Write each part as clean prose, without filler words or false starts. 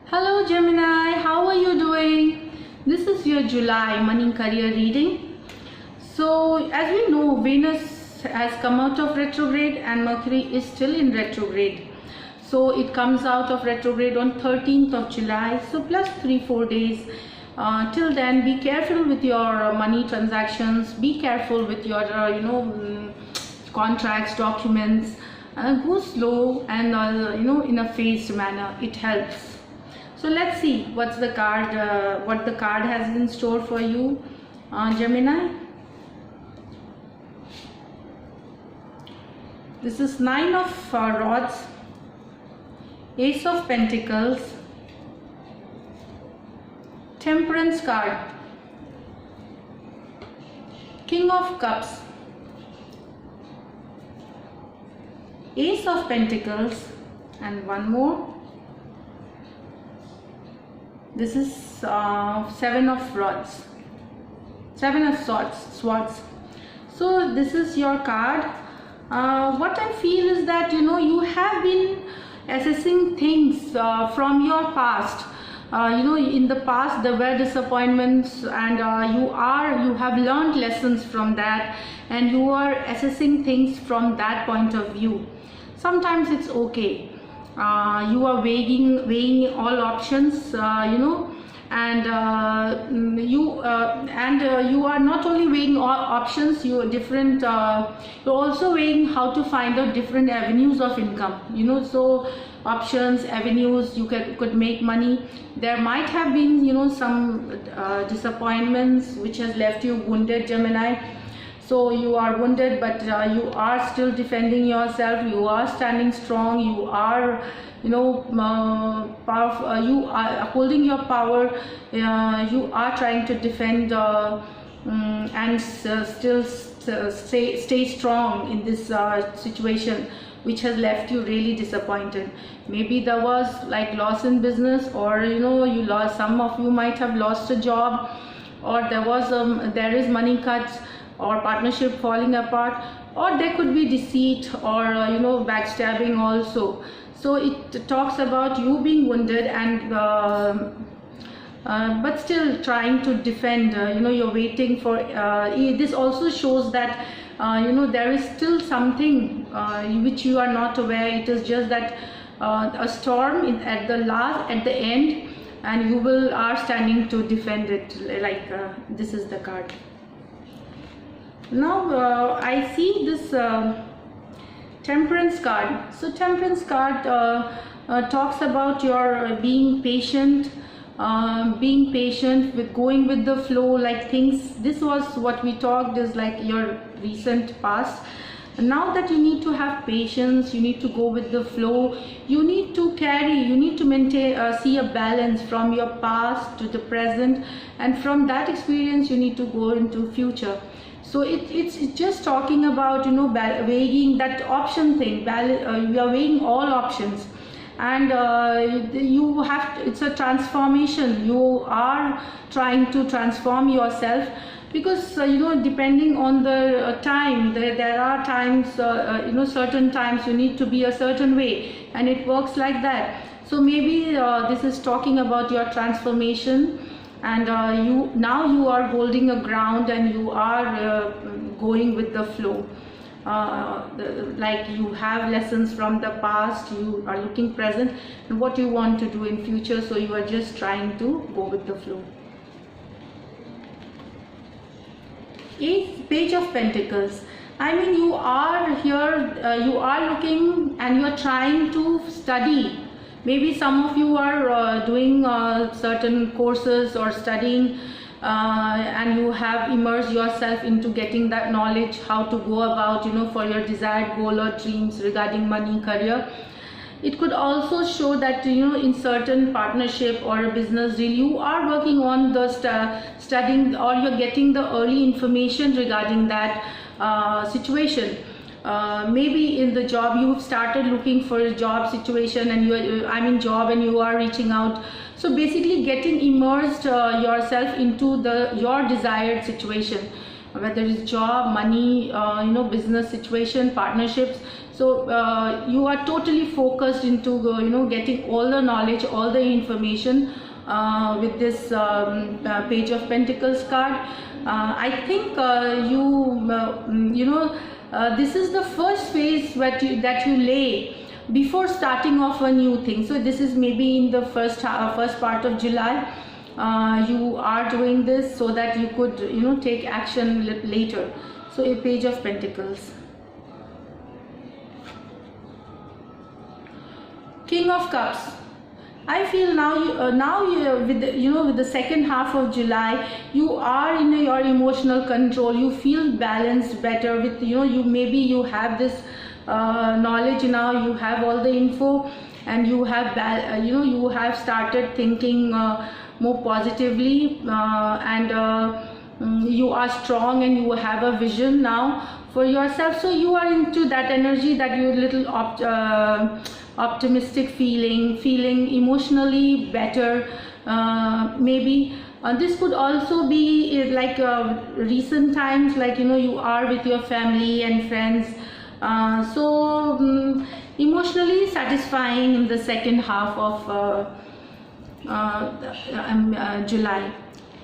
Hello Gemini, how are you doing? This is your July money career reading. So as we know, Venus has come out of retrograde and Mercury is still in retrograde. So it comes out of retrograde on 13th of July. So plus 3-4 days. Till then, be careful with your money transactions. Be careful with your contracts, documents. Go slow and in a phased manner. It helps. So let's see what the card has in store for you, Gemini. This is Nine of Rods, Ace of Pentacles, Temperance card, King of Cups, Ace of Pentacles, and one more. This is Seven of Rods, Seven of Swords. So this is your card. What I feel is that you have been assessing things from your past. In the past there were disappointments, and you have learned lessons from that, and you are assessing things from that point of view. Sometimes it's okay. You are weighing all options, and you are not only weighing all options. You're also weighing how to find out different avenues of income. So options, avenues, you could make money. There might have been some disappointments which has left you wounded, Gemini. So you are wounded, but you are still defending yourself. You are standing strong. You are powerful. You are holding your power. You are trying to defend and still stay strong in this situation which has left you really disappointed. Maybe there was like loss in business, or you lost. Some of you might have lost a job, or there is money cuts, or partnership falling apart, or there could be deceit, or backstabbing also. So it talks about you being wounded, and but still trying to defend. You're waiting for this also shows that there is still something which you are not aware. It is just that a storm at the end, and you are standing to defend it. This is the card. Now I see this Temperance card. So Temperance card talks about your being patient with going with the flow, like things. This was what we talked is like your recent past. Now that you need to have patience, you need to go with the flow, you need to maintain, see a balance from your past to the present, and from that experience you need to go into future. So it's just talking about weighing that option thing. You are weighing all options, and it's a transformation. You are trying to transform yourself, because depending on the time, there are times, certain times you need to be a certain way, and it works like that. So maybe this is talking about your transformation, and you are holding a ground, and you are going with the flow. Like you have lessons from the past, you are looking present and what you want to do in future, so you are just trying to go with the flow. Page of Pentacles. I mean, you are here, you are looking, and you are trying to study. Maybe some of you are doing certain courses or studying, and you have immersed yourself into getting that knowledge, how to go about for your desired goal or dreams regarding money, career. It could also show that in certain partnership or a business deal, you are working on the studying, or you're getting the early information regarding that situation. Maybe in the job, you have started looking for a job situation, and job, and you are reaching out. So basically getting immersed yourself into your desired situation, whether it's job, money, business situation, partnerships. So you are totally focused into getting all the knowledge, all the information with this Page of Pentacles card. I think this is the first phase that you lay before starting off a new thing. So this is maybe in the first part of July. You are doing this so that you could take action later. So a Page of Pentacles. King of Cups. I feel now with the second half of July, you are in your emotional control. You feel balanced better with maybe you have this knowledge now. You have all the info, and you have you have started thinking more positively, and you are strong, and you have a vision now for yourself. So you are into that energy that you're little optimistic feeling emotionally better. Maybe this could also be like recent times, like you are with your family and friends. So emotionally satisfying in the second half of July.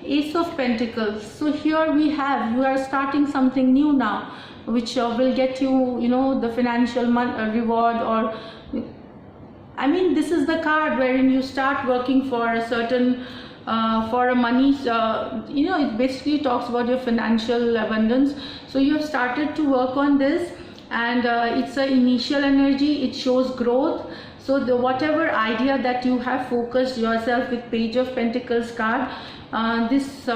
Ace of Pentacles. So here you are starting something new now, which will get you the financial reward, or I mean, this is the card wherein you start working for a certain for a money. It basically talks about your financial abundance. So you have started to work on this, and it's an initial energy. It shows growth. So whatever idea that you have focused yourself with Page of Pentacles card, this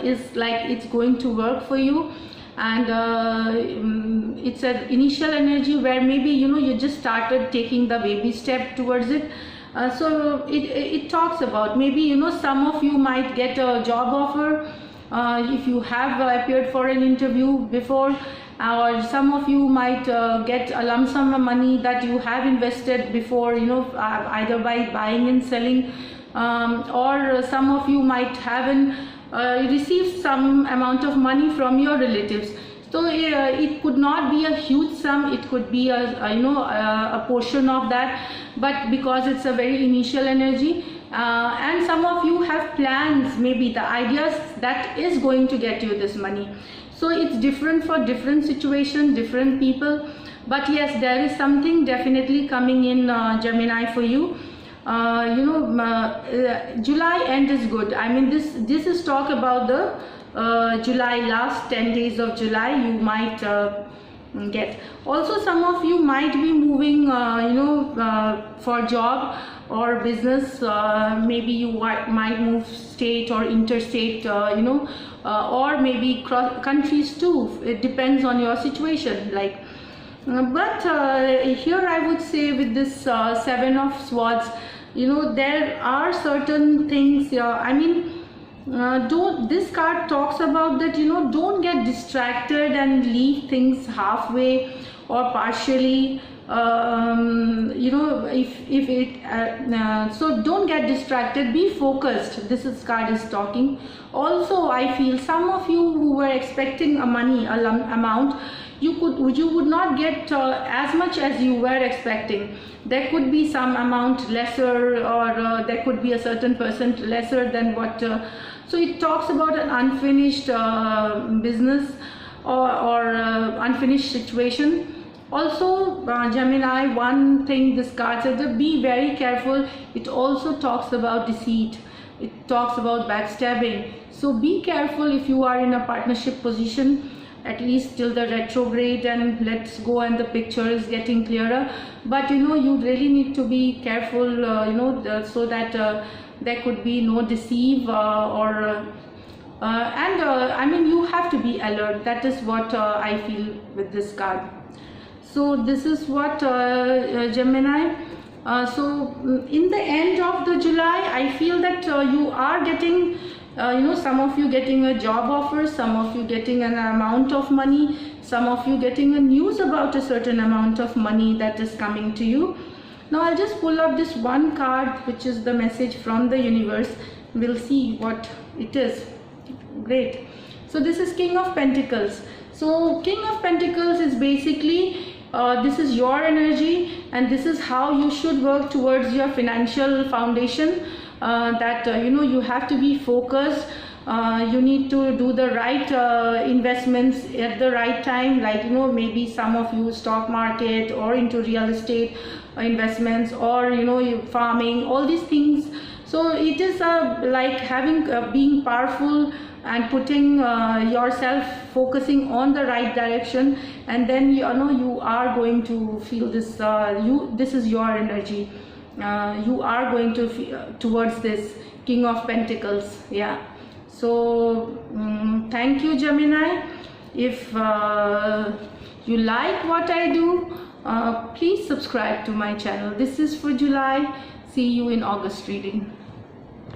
is like it's going to work for you. And it's an initial energy where maybe you just started taking the baby step towards it. So it talks about maybe some of you might get a job offer if you have appeared for an interview before, or some of you might get a lump sum of money that you have invested before, either by buying and selling, or some of you might have received some amount of money from your relatives. So it could not be a huge sum, it could be a portion of that, but because it's a very initial energy, and some of you have plans, maybe the ideas that is going to get you this money. So it's different for different situations, different people, but yes, there is something definitely coming in Gemini for you. July end is good. I mean, this is talk about the July, last 10 days of July you might get. Also, some of you might be moving for job or business. Maybe you might move state or interstate, or maybe cross countries too. It depends on your situation, like. But here I would say with this Seven of Swords, there are certain things. This card talks about that. Don't get distracted and leave things halfway or partially. So don't get distracted. Be focused. This card is talking. Also, I feel some of you who were expecting a lump amount, you would not get as much as you were expecting. There could be some amount lesser, or there could be a certain percent lesser than what. So it talks about an unfinished business or unfinished situation. Also, Gemini, one thing this card says, be very careful. It also talks about deceit. It talks about backstabbing. So be careful if you are in a partnership position, at least till the retrograde and let's go and the picture is getting clearer. But you really need to be careful, so that there could be no deceive you have to be alert. That is what I feel with this card. So this is what Gemini. So in the end of the July, I feel that you are getting some of you getting a job offer, some of you getting an amount of money, some of you getting a news about a certain amount of money that is coming to you. Now I'll just pull up this one card, which is the message from the universe. We'll see what it is. Great. So this is King of Pentacles. So King of Pentacles is basically this is your energy, and this is how you should work towards your financial foundation. That you have to be focused. You need to do the right investments at the right time, like maybe some of you stock market or into real estate investments, or farming, all these things. So it is like having being powerful and putting yourself focusing on the right direction, and then you are going to feel this. This is your energy. You are going to towards this King of Pentacles. Yeah. So thank you, Gemini. If you like what I do, please subscribe to my channel. This is for July. See you in August reading.